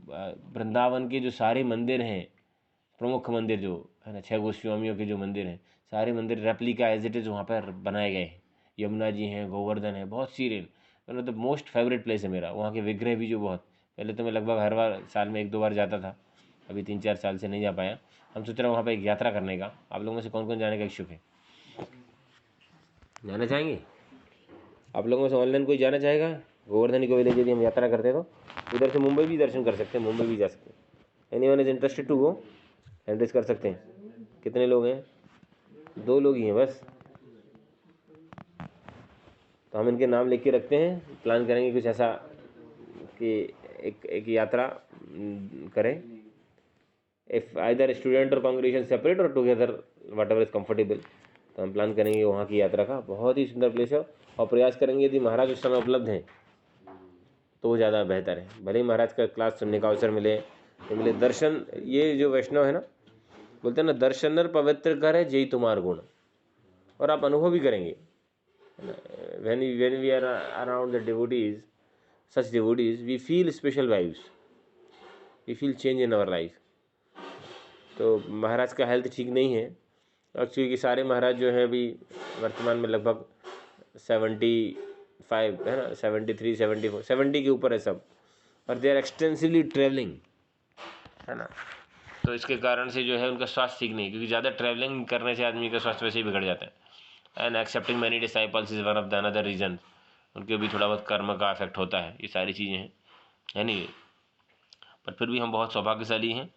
वृंदावन के जो सारे मंदिर हैं, प्रमुख मंदिर जो है ना, 6 गोस्वामियों के जो मंदिर हैं, सारे मंदिर रेप्लिका एज इट इज़ वहाँ पर बनाए गए हैं। यमुना जी हैं, गोवर्धन है, बहुत सीरियल, मतलब मोस्ट फेवरेट प्लेस है मेरा। वहाँ के विग्रह भी जो बहुत, पहले तो मैं लगभग हर बार साल में 1-2 बार जाता था, अभी 3-4 साल से नहीं जा पाया। हम सोच रहे हैं वहाँ पर एक यात्रा करने का। आप लोगों में से कौन कौन जाने का इच्छुक है, जाना चाहेंगे? आप लोगों में से ऑनलाइन कोई जाना चाहेगा गोवर्धन को विलेज? यदि हम यात्रा करते हैं तो उधर से मुंबई भी दर्शन कर सकते हैं, मुंबई भी जा सकते हैं। Anyone is interested to go, hand raise कर सकते हैं। कितने लोग हैं? 2 लोग ही हैं बस, तो हम इनके नाम लिख के रखते हैं, प्लान करेंगे कुछ ऐसा कि एक यात्रा करें। इफ़ आइदर स्टूडेंट और कांग्रेगेशन सेपरेट और together what ever is comfortable, तो हम प्लान करेंगे वहाँ की यात्रा का। बहुत ही सुंदर प्लेस है, और प्रयास करेंगे यदि महाराज उस समय उपलब्ध हैं तो वो ज़्यादा बेहतर है। भले ही महाराज का क्लास सुनने का अवसर मिले, मिले दर्शन, ये जो वैष्णव है ना, बोलते हैं ना, दर्शनर पवित्र कर है जय तुम्हार गुण, और आप अनुभव भी करेंगे। when we are around the devotees, such devotees, we feel special vibes, we feel change in our life. तो महाराज का हेल्थ ठीक नहीं है, और क्योंकि सारे महाराज जो हैं अभी वर्तमान में लगभग 75 है ना, 73, 74, 70 के ऊपर है सब, और दे आर एक्सटेंसिवली ट्रेवलिंग, है ना। तो इसके कारण से जो है उनका स्वास्थ्य ठीक नहीं, क्योंकि ज़्यादा ट्रैवलिंग करने से आदमी का स्वास्थ्य वैसे ही बिगड़ जाता है। And accepting many disciples is one of the another reason, उनके भी थोड़ा बहुत कर्म का इफेक्ट होता है, ये सारी चीज़ें हैं, है नहीं। पर फिर भी हम बहुत सौभाग्यशाली हैं।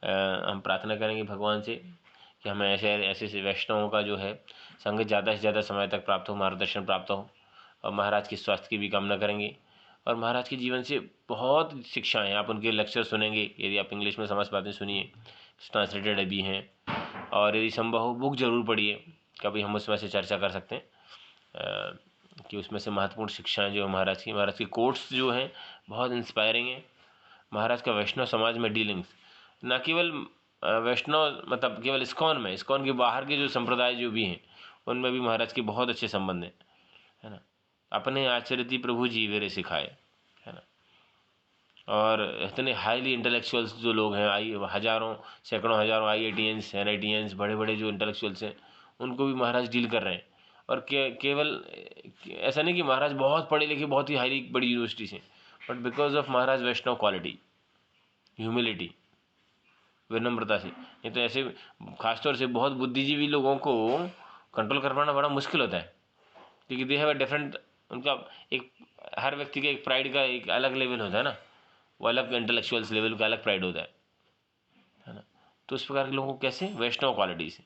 हम प्रार्थना करेंगे भगवान से कि हमें ऐसे ऐसे वैष्णवों का जो है संग ज़्यादा से ज़्यादा समय तक प्राप्त हो, मार्गदर्शन प्राप्त हो, और महाराज के स्वास्थ्य की भी कामना करेंगे। और महाराज के जीवन से बहुत शिक्षाएँ, आप उनके लेक्चर सुनेंगे, यदि आप इंग्लिश में समझ पाते हैं सुनिए, ट्रांसलेटेड अभी हैं, और यदि संभव हो बुक ज़रूर पढ़िए, कभी हम उसमें से चर्चा कर सकते हैं। कि उसमें से महत्वपूर्ण शिक्षाएं जो महाराज की कोट्स जो हैं बहुत इंस्पायरिंग है। महाराज का वैष्णव समाज में डीलिंग्स, न केवल वैष्णव मतलब केवल इस्कॉन के बाहर के जो संप्रदाय जो भी हैं उनमें भी महाराज के बहुत अच्छे संबंध हैं, है ना। अपने आचरित प्रभु जीवेरे सिखाए, है ना। और इतने हाईली इंटेलेक्चुअल्स जो लोग हैं, हजारों सैकड़ों हजारों IITians NITians बड़े बड़े जो इंटेलेक्चुअल्स हैं उनको भी महाराज डील कर रहे हैं। और केवल ऐसा नहीं कि महाराज बहुत पढ़े लिखे बहुत ही हाईली बड़ी यूनिवर्सिटी से, but because of Maharaj Vaishnava quality, humility, विनम्रता से। नहीं तो ऐसे खासतौर से बहुत बुद्धिजीवी लोगों को कंट्रोल कर पाना बड़ा मुश्किल होता है, क्योंकि दे हैव अ डिफरेंट, उनका एक हर व्यक्ति के एक प्राइड का एक अलग लेवल होता है ना, वो अलग इंटेलेक्चुअल्स लेवल का अलग प्राइड होता है ना। तो इस प्रकार के लोगों को कैसे, वैष्णव क्वालिटी से,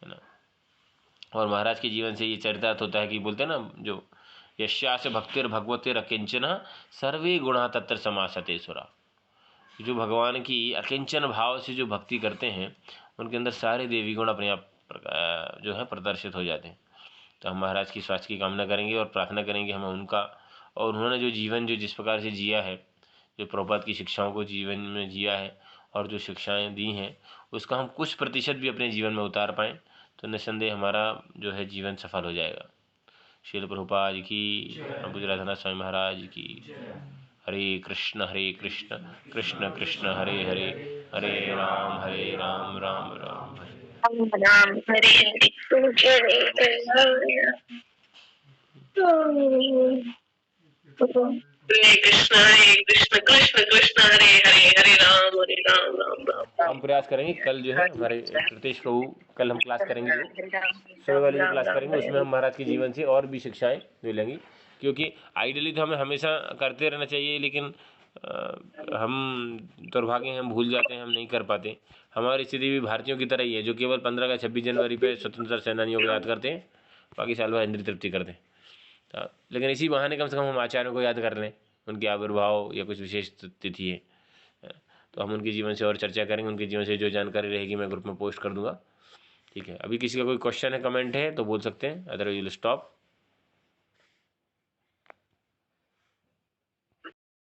है ना। और महाराज के जीवन से ये चरितार्थ होता है कि बोलते हैं ना जो यस्यास्य भक्तिर भगवतिर अकिंचन सर्वे गुणा तत्र समासते सुरा, जो भगवान की अकिंचन भाव से जो भक्ति करते हैं उनके अंदर सारे देवी गुण अपने आप जो है प्रदर्शित हो जाते हैं। तो हम महाराज की स्वास्थ्य की कामना करेंगे और प्रार्थना करेंगे हमें उनका, और उन्होंने जो जीवन जो जिस प्रकार से जिया है, जो प्रभुपाद की शिक्षाओं को जीवन में जिया है और जो शिक्षाएं दी हैं उसका हम कुछ प्रतिशत भी अपने जीवन में उतार पाएँ तो निस्संदेह हमारा जो है जीवन सफल हो जाएगा। श्रील प्रभुपाद की, गुजरातनाथ स्वामी महाराज की। हरे कृष्ण कृष्ण कृष्ण हरे हरे, हरे राम राम राम हरे। राम हरे हरे कृष्ण कृष्ण कृष्ण हरे हरे, हरे राम राम राम। हम प्रयास करेंगे कल जो है हमारे कृतेश प्रभु, कल हम क्लास करेंगे जो सुबह वाली जो क्लास करेंगे उसमें हम महाराज के जीवन से और भी शिक्षाएं जो लेंगी, क्योंकि आइडियली तो हमें हमेशा करते रहना चाहिए, लेकिन हम दुर्भाग्य हैं, हम भूल जाते हैं, हम नहीं कर पाते। हमारी स्थिति भी भारतीयों की तरह ही है जो केवल 15 का 26 जनवरी पे स्वतंत्रता सेनानियों को याद करते हैं, बाकी साल भर इंद्रिय तृप्ति करते हैं। लेकिन इसी बहाने कम से कम हम आचार्यों को याद कर लें, उनके आविर्भाव या कुछ विशेष तिथि है तो हम उनके जीवन से और चर्चा करेंगे। उनके जीवन से जो जानकारी रहेगी मैं ग्रुप में पोस्ट कर दूंगा, ठीक है। अभी किसी का कोई क्वेश्चन है, कमेंट है तो बोल सकते हैं, अदरवाइज विल स्टॉप।